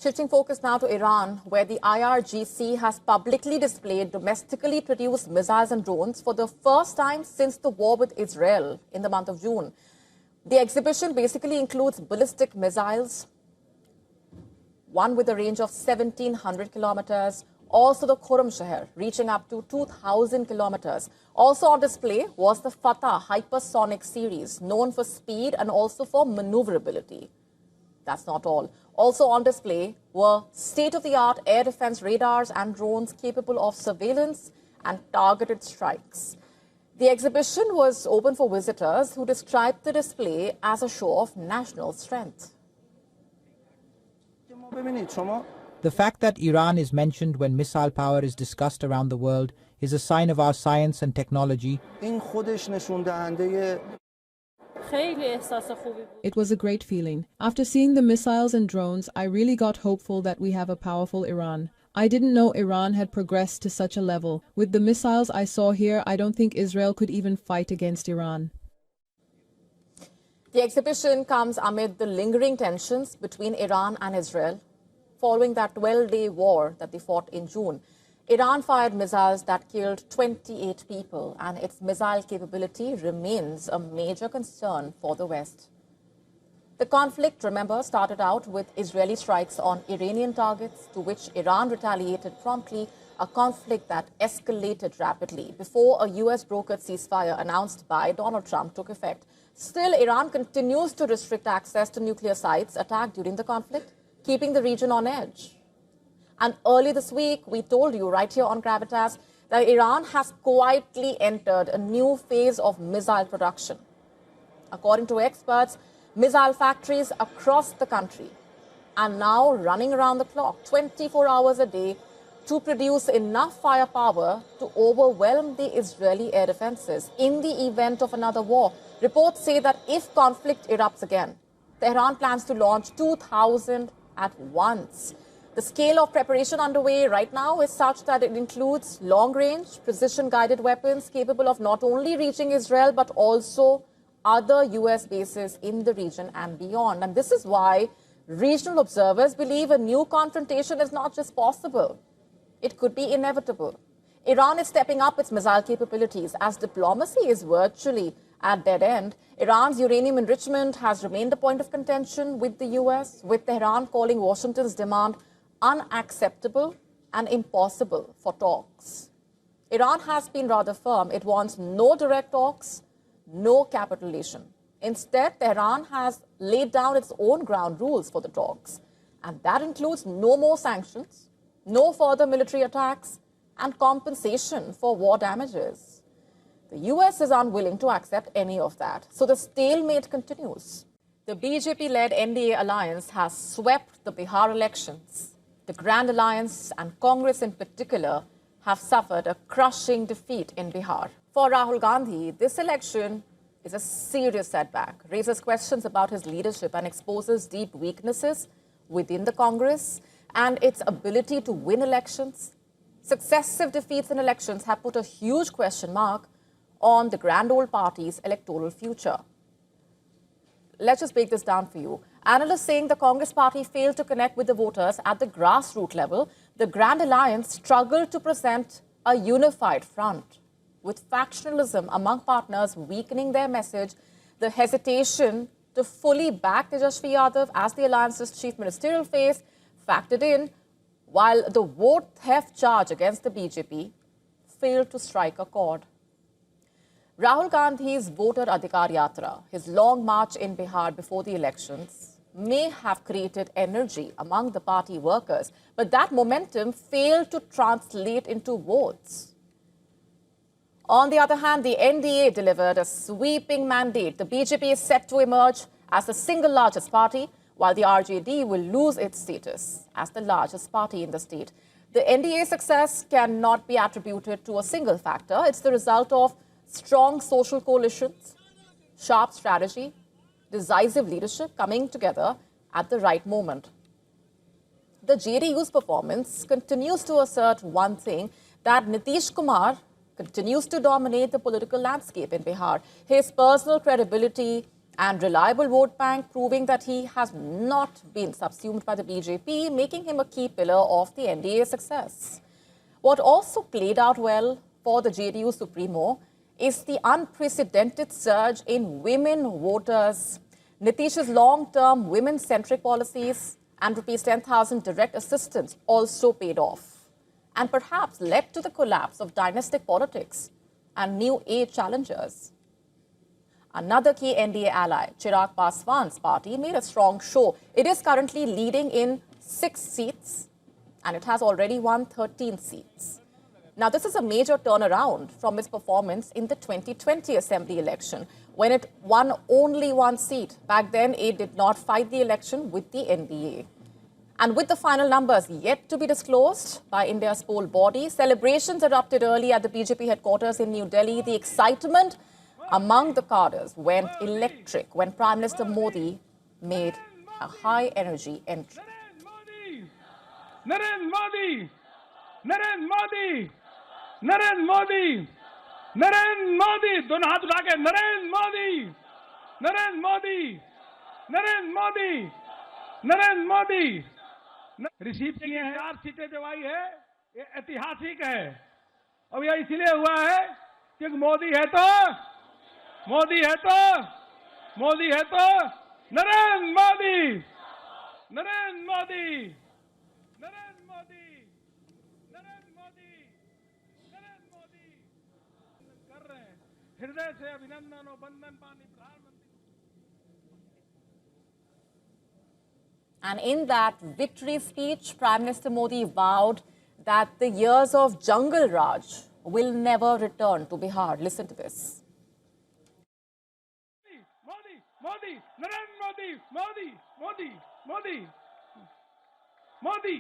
Shifting focus now to Iran, where the IRGC has publicly displayed domestically produced missiles and drones for the first time since the war with Israel in the month of June. The exhibition basically includes ballistic missiles, one with a range of 1,700 kilometers, also the Khorramshahr, reaching up to 2,000 kilometers. Also on display was the Fattah hypersonic series, known for speed and also for maneuverability. That's not all. Also on display were state-of-the-art air defense radars and drones capable of surveillance and targeted strikes. The exhibition was open for visitors who described the display as a show of national strength. The fact that Iran is mentioned when missile power is discussed around the world is a sign of our science and technology. It was a great feeling. After seeing the missiles and drones, I really got hopeful that we have a powerful Iran. I didn't know Iran had progressed to such a level. With the missiles I saw here, I don't think Israel could even fight against Iran. The exhibition comes amid the lingering tensions between Iran and Israel following that 12-day war that they fought in June. Iran fired missiles that killed 28 people, and its missile capability remains a major concern for the West. The conflict, remember, started out with Israeli strikes on Iranian targets, to which Iran retaliated promptly, a conflict that escalated rapidly before a U.S. brokered ceasefire announced by Donald Trump took effect. Still, Iran continues to restrict access to nuclear sites attacked during the conflict, keeping the region on edge. And early this week, we told you right here on GRAVITAS that Iran has quietly entered a new phase of missile production. According to experts, missile factories across the country are now running around the clock, 24 hours a day, to produce enough firepower to overwhelm the Israeli air defenses in the event of another war. Reports say that if conflict erupts again, Tehran plans to launch 2,000 at once. The scale of preparation underway right now is such that it includes long-range, precision-guided weapons capable of not only reaching Israel, but also other U.S. bases in the region and beyond. And this is why regional observers believe a new confrontation is not just possible. It could be inevitable. Iran is stepping up its missile capabilities as diplomacy is virtually at dead end. Iran's uranium enrichment has remained a point of contention with the U.S., with Tehran calling Washington's demand unacceptable and impossible for talks. Iran has been rather firm. It wants no direct talks, no capitulation. Instead, Tehran has laid down its own ground rules for the talks, and that includes no more sanctions, no further military attacks, and compensation for war damages. The U.S. is unwilling to accept any of that, so the stalemate continues. The BJP-led NDA alliance has swept the Bihar elections. The Grand Alliance and Congress in particular have suffered a crushing defeat in Bihar. For Rahul Gandhi, this election is a serious setback, raises questions about his leadership and exposes deep weaknesses within the Congress and its ability to win elections. Successive defeats in elections have put a huge question mark on the grand old party's electoral future. Let's just break this down for you. Analysts saying the Congress party failed to connect with the voters at the grassroots level. The Grand Alliance struggled to present a unified front, with factionalism among partners weakening their message, the hesitation to fully back Tejasvi Yadav as the alliance's chief ministerial face factored in, while the vote theft charge against the BJP failed to strike a chord. Rahul Gandhi's Voter Adhikar Yatra, his long march in Bihar before the elections, may have created energy among the party workers, but that momentum failed to translate into votes. On the other hand, the NDA delivered a sweeping mandate. The BJP is set to emerge as the single largest party, while the RJD will lose its status as the largest party in the state. The NDA's success cannot be attributed to a single factor. It's the result of strong social coalitions, sharp strategy, decisive leadership coming together at the right moment. The JDU's performance continues to assert one thing, that Nitish Kumar continues to dominate the political landscape in Bihar. His personal credibility and reliable vote bank, proving that he has not been subsumed by the BJP, making him a key pillar of the NDA's success. What also played out well for the JDU Supremo is the unprecedented surge in women voters. Nitish's long-term women-centric policies and rupees 10,000 direct assistance also paid off and perhaps led to the collapse of dynastic politics and new age challengers. Another key NDA ally, Chirag Paswan's party, made a strong show. It is currently leading in 6 seats and it has already won 13 seats. Now, this is a major turnaround from its performance in the 2020 Assembly election, when it won only 1 seat. Back then, it did not fight the election with the NDA. And with the final numbers yet to be disclosed by India's poll body, celebrations erupted early at the BJP headquarters in New Delhi. The excitement among the cadres went electric when Prime Minister Modi made a high-energy entry. Narendra Modi! Narendra Modi! Narendra Modi! Narendra Modi! दोनों हाथ उठा के Narendra Modi! Narendra Modi! Narendra Modi! Narendra Modi! Receive किए हैं 4 सीटें जो आई है, ये ऐतिहासिक है। अब यह इसलिए हुआ है कि मोदी है तो नरेंद्र मोदी! नरेंद्र मोदी! नरेंद्र मोदी! नरेंद्र मोदी! नरेंद्र मोदी! कर रहे हैं, हृदय से अभिनंदन और वंदन पानी प्रधानमंत्री। And in that victory speech, Prime Minister Modi vowed that the years of jungle Raj will never return to Bihar. Listen to this. Modi, Narendra Modi, Modi, Modi, Modi,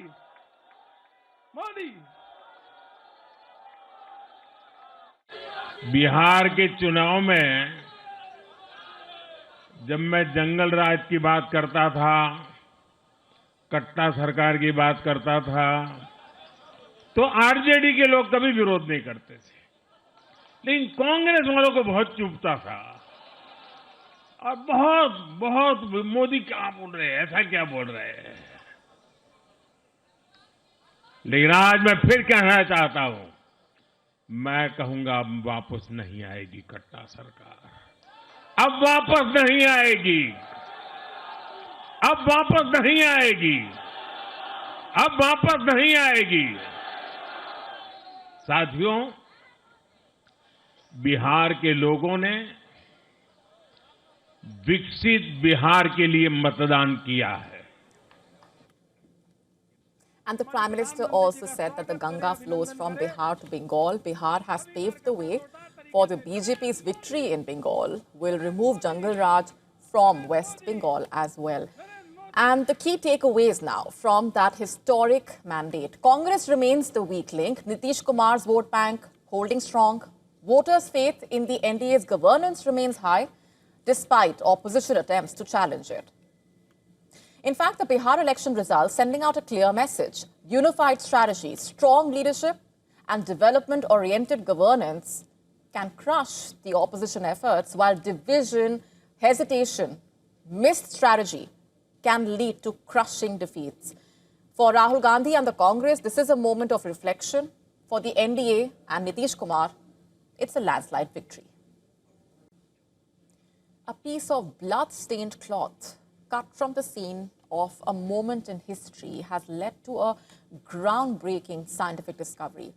Modi. Bihar के चुनाव में जब मैं जंगल राज की बात करता था, कट्टा सरकार की बात करता था, तो आरजेडी के लोग कभी विरोध नहीं करते थे, लेकिन कांग्रेस वालों को बहुत चुभता था और बहुत मोदी क्या बोल रहे हैं, ऐसा क्या बोल रहे हैं। लेकिन आज मैं फिर कहना चाहता हूं, मैं कहूंगा अब वापस नहीं आएगी कट्टा सरकार, अब वापस नहीं आएगी, अब वापस नहीं आएगी, अब वापस नहीं आएगी। साथियों, बिहार के लोगों ने विकसित बिहार के लिए मतदान किया है। And the Prime Minister also said that the Ganga flows from Bihar to Bengal. Bihar has paved the way for the BJP's victory in Bengal, will remove Jungle Raj from West Bengal as well. And the key takeaways now from that historic mandate. Congress remains the weak link. Nitish Kumar's vote bank holding strong. Voters' faith in the NDA's governance remains high, despite opposition attempts to challenge it. In fact, the Bihar election results sending out a clear message. Unified strategy, strong leadership, and development-oriented governance can crush the opposition efforts, while division, hesitation, missed strategy can lead to crushing defeats. For Rahul Gandhi and the Congress, this is a moment of reflection. For the NDA and Nitish Kumar, it's a landslide victory. A piece of blood-stained cloth cut from the scene of a moment in history has led to a groundbreaking scientific discovery.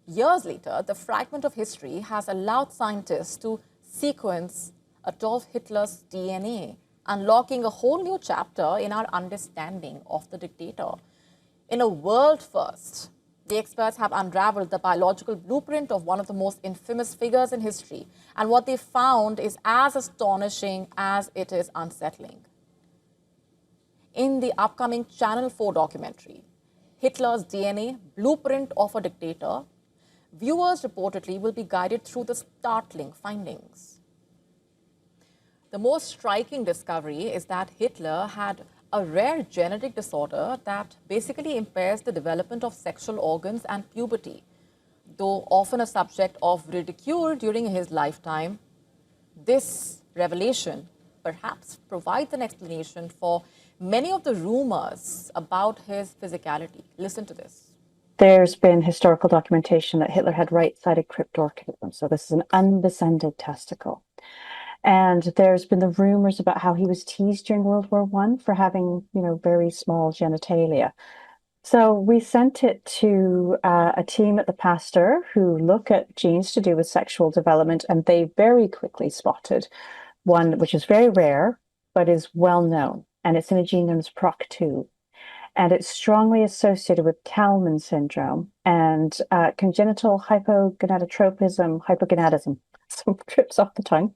Years later, the fragment of history has allowed scientists to sequence Adolf Hitler's DNA, unlocking a whole new chapter in our understanding of the dictator. In a world first, the experts have unraveled the biological blueprint of one of the most infamous figures in history, and what they found is as astonishing as it is unsettling. In the upcoming Channel 4 documentary, Hitler's DNA, Blueprint of a Dictator, viewers reportedly will be guided through the startling findings. The most striking discovery is that Hitler had a rare genetic disorder that basically impairs the development of sexual organs and puberty. Though often a subject of ridicule during his lifetime, this revelation perhaps provides an explanation for many of the rumors about his physicality. Listen to this. There's been historical documentation that Hitler had right-sided cryptorchidism, so this is an undescended testicle. And there's been the rumors about how he was teased during World War I for having, very small genitalia. So we sent it to a team at the Pasteur who look at genes to do with sexual development, and they very quickly spotted one which is very rare, but is well known, and it's in a gene known as PROC2. And it's strongly associated with Kalman syndrome and congenital hypogonadism, some trips off the tongue.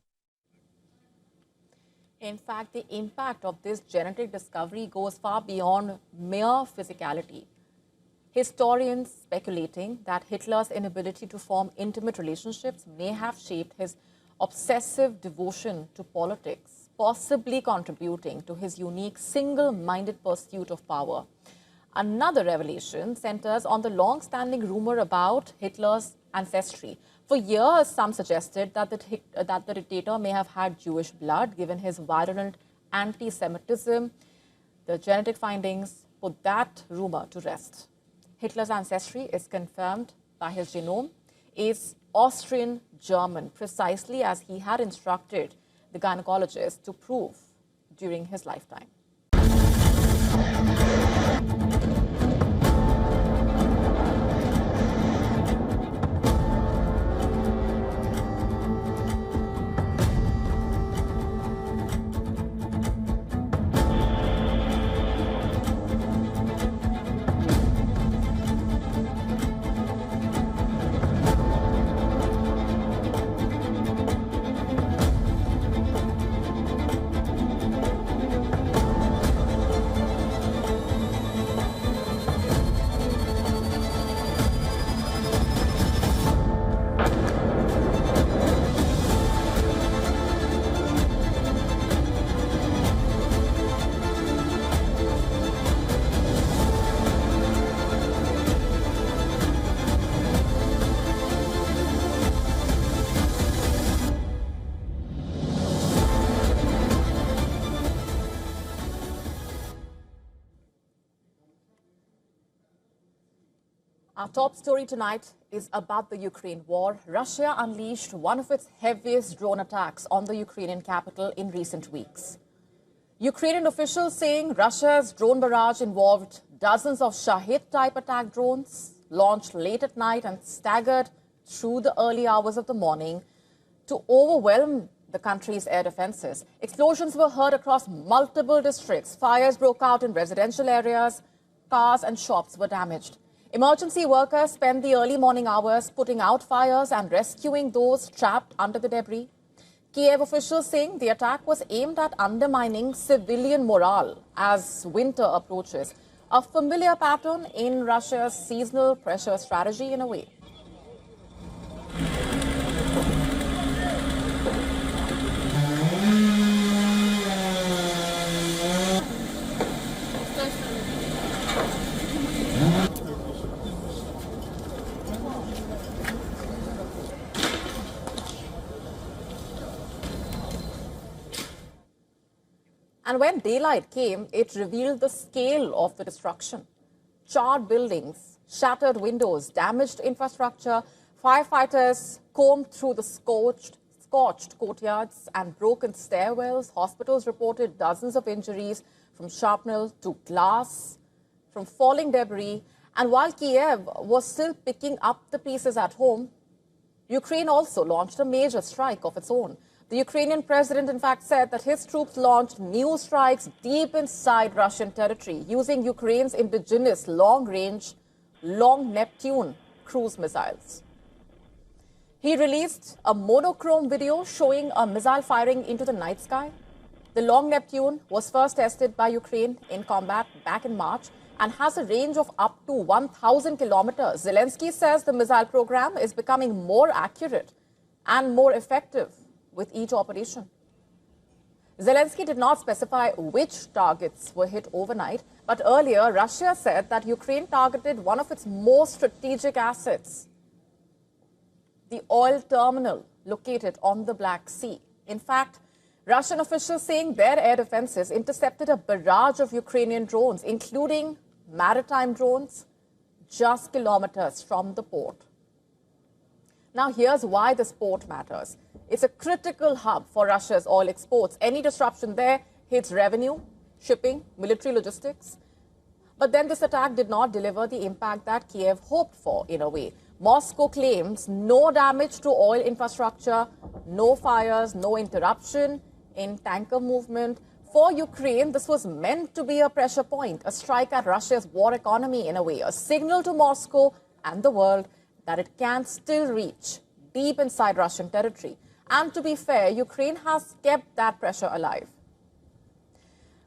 In fact, the impact of this genetic discovery goes far beyond mere physicality. Historians speculating that Hitler's inability to form intimate relationships may have shaped his obsessive devotion to politics, possibly contributing to his unique single-minded pursuit of power. Another revelation centers on the long-standing rumor about Hitler's ancestry. For years, some suggested that the dictator may have had Jewish blood, given his virulent anti-Semitism. The genetic findings put that rumor to rest. Hitler's ancestry is confirmed by his genome, is Austrian-German, precisely as he had instructed the gynecologist to prove during his lifetime. Our top story tonight is about the Ukraine war. Russia unleashed one of its heaviest drone attacks on the Ukrainian capital in recent weeks. Ukrainian officials saying Russia's drone barrage involved dozens of Shahid-type attack drones launched late at night and staggered through the early hours of the morning to overwhelm the country's air defenses. Explosions were heard across multiple districts. Fires broke out in residential areas. Cars and shops were damaged. Emergency workers spent the early morning hours putting out fires and rescuing those trapped under the debris. Kiev officials saying the attack was aimed at undermining civilian morale as winter approaches, a familiar pattern in Russia's seasonal pressure strategy in a way. And when daylight came, it revealed the scale of the destruction. Charred buildings, shattered windows, damaged infrastructure. Firefighters combed through the scorched courtyards and broken stairwells. Hospitals reported dozens of injuries from shrapnel to glass, from falling debris. And while Kiev was still picking up the pieces at home, Ukraine also launched a major strike of its own. The Ukrainian president, in fact, said that his troops launched new strikes deep inside Russian territory using Ukraine's indigenous long-range, Long Neptune cruise missiles. He released a monochrome video showing a missile firing into the night sky. The Long Neptune was first tested by Ukraine in combat back in March and has a range of up to 1,000 kilometers. Zelensky says the missile program is becoming more accurate and more effective with each operation. Zelensky did not specify which targets were hit overnight, but earlier Russia said that Ukraine targeted one of its most strategic assets, the oil terminal located on the Black Sea. In fact, Russian officials saying their air defenses intercepted a barrage of Ukrainian drones, including maritime drones, just kilometers from the port. Now, here's why this port matters. It's a critical hub for Russia's oil exports. Any disruption there hits revenue, shipping, military logistics. But then this attack did not deliver the impact that Kiev hoped for, in a way. Moscow claims no damage to oil infrastructure, no fires, no interruption in tanker movement. For Ukraine, this was meant to be a pressure point, a strike at Russia's war economy, in a way, a signal to Moscow and the world that it can still reach deep inside Russian territory. And to be fair, Ukraine has kept that pressure alive.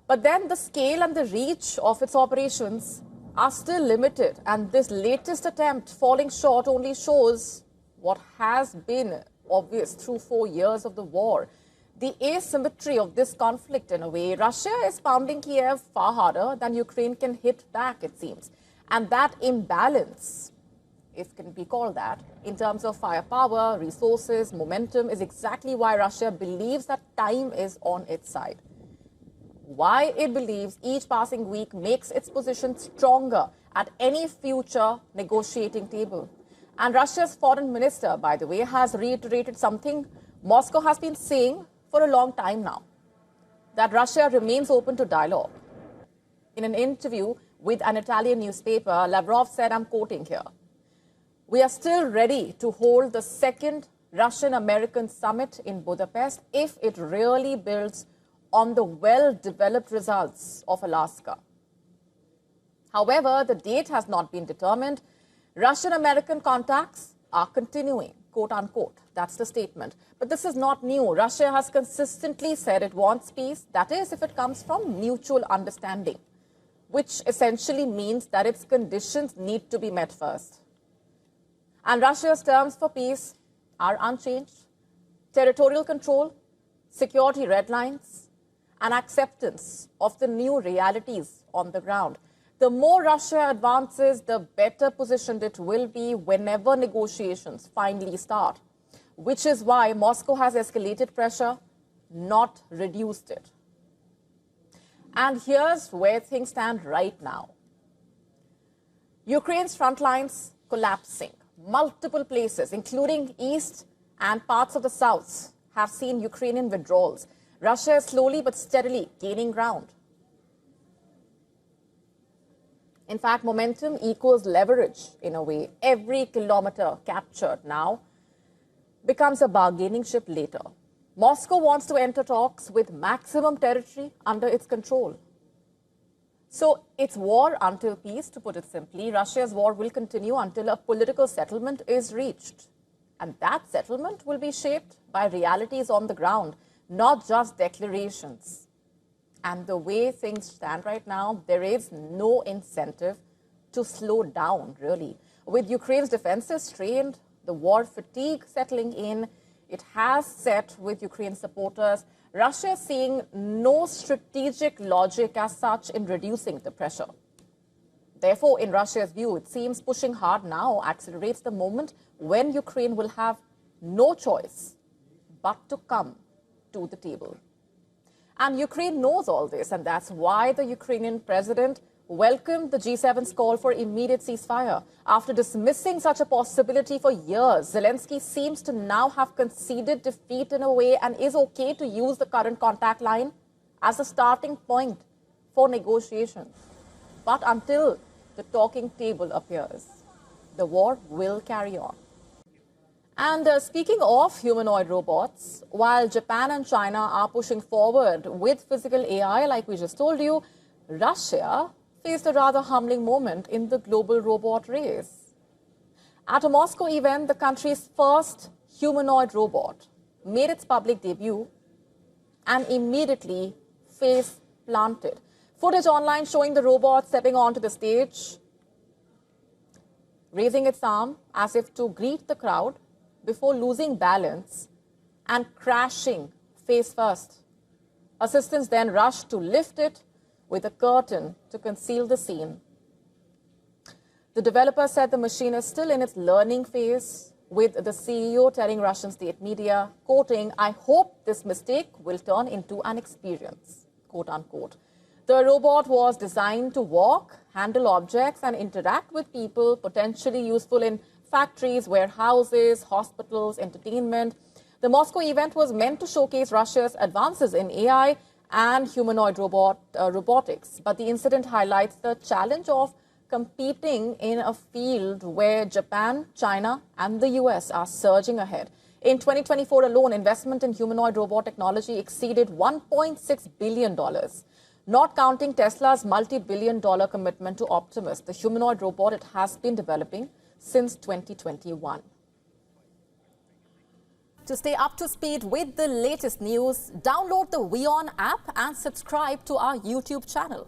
But then the scale and the reach of its operations are still limited, and this latest attempt falling short only shows what has been obvious through 4 years of the war. The asymmetry of this conflict, in a way. Russia is pounding Kiev far harder than Ukraine can hit back, it seems. And that imbalance, if it can be called that, in terms of firepower, resources, momentum, is exactly why Russia believes that time is on its side. Why it believes each passing week makes its position stronger at any future negotiating table. And Russia's foreign minister, by the way, has reiterated something Moscow has been saying for a long time now, that Russia remains open to dialogue. In an interview with an Italian newspaper, Lavrov said, I'm quoting here, "We are still ready to hold the second Russian-American summit in Budapest if it really builds on the well-developed results of Alaska." However, the date has not been determined. Russian-American contacts are continuing, quote unquote. That's the statement. But this is not new. Russia has consistently said it wants peace, that is, if it comes from mutual understanding, which essentially means that its conditions need to be met first. And Russia's terms for peace are unchanged: territorial control, security red lines, and acceptance of the new realities on the ground. The more Russia advances, the better positioned it will be whenever negotiations finally start, which is why Moscow has escalated pressure, not reduced it. And here's where things stand right now. Ukraine's front lines collapsing. Multiple places, including east and parts of the south, have seen Ukrainian withdrawals. Russia is slowly but steadily gaining ground. In fact, momentum equals leverage in a way. Every kilometer captured now becomes a bargaining chip later. Moscow wants to enter talks with maximum territory under its control. So it's war until peace, to put it simply. Russia's war will continue until a political settlement is reached. And that settlement will be shaped by realities on the ground, not just declarations. And the way things stand right now, there is no incentive to slow down, really. With Ukraine's defenses strained, the war fatigue settling in, it has set with Ukraine supporters. Russia is seeing no strategic logic as such in reducing the pressure. Therefore, in Russia's view, it seems pushing hard now accelerates the moment when Ukraine will have no choice but to come to the table. And Ukraine knows all this, and that's why the Ukrainian president welcomed the G7's call for immediate ceasefire. After dismissing such a possibility for years, Zelensky seems to now have conceded defeat in a way and is okay to use the current contact line as a starting point for negotiations. But until the talking table appears, the war will carry on. And speaking of humanoid robots, while Japan and China are pushing forward with physical AI, like we just told you, Russia faced a rather humbling moment in the global robot race. At a Moscow event, the country's first humanoid robot made its public debut and immediately face planted. Footage online showing the robot stepping onto the stage, raising its arm as if to greet the crowd before losing balance and crashing face first. Assistants then rushed to lift it with a curtain to conceal the scene. The developer said the machine is still in its learning phase, with the CEO telling Russian state media, quoting, "I hope this mistake will turn into an experience," quote unquote. The robot was designed to walk, handle objects, and interact with people, potentially useful in factories, warehouses, hospitals, entertainment. The Moscow event was meant to showcase Russia's advances in AI and humanoid robotics. But the incident highlights the challenge of competing in a field where Japan, China, and the US are surging ahead. In 2024 alone, investment in humanoid robot technology exceeded $1.6 billion. Not counting Tesla's multi-billion-dollar commitment to Optimus, the humanoid robot it has been developing since 2021. To stay up to speed with the latest news, download the WION app and subscribe to our YouTube channel.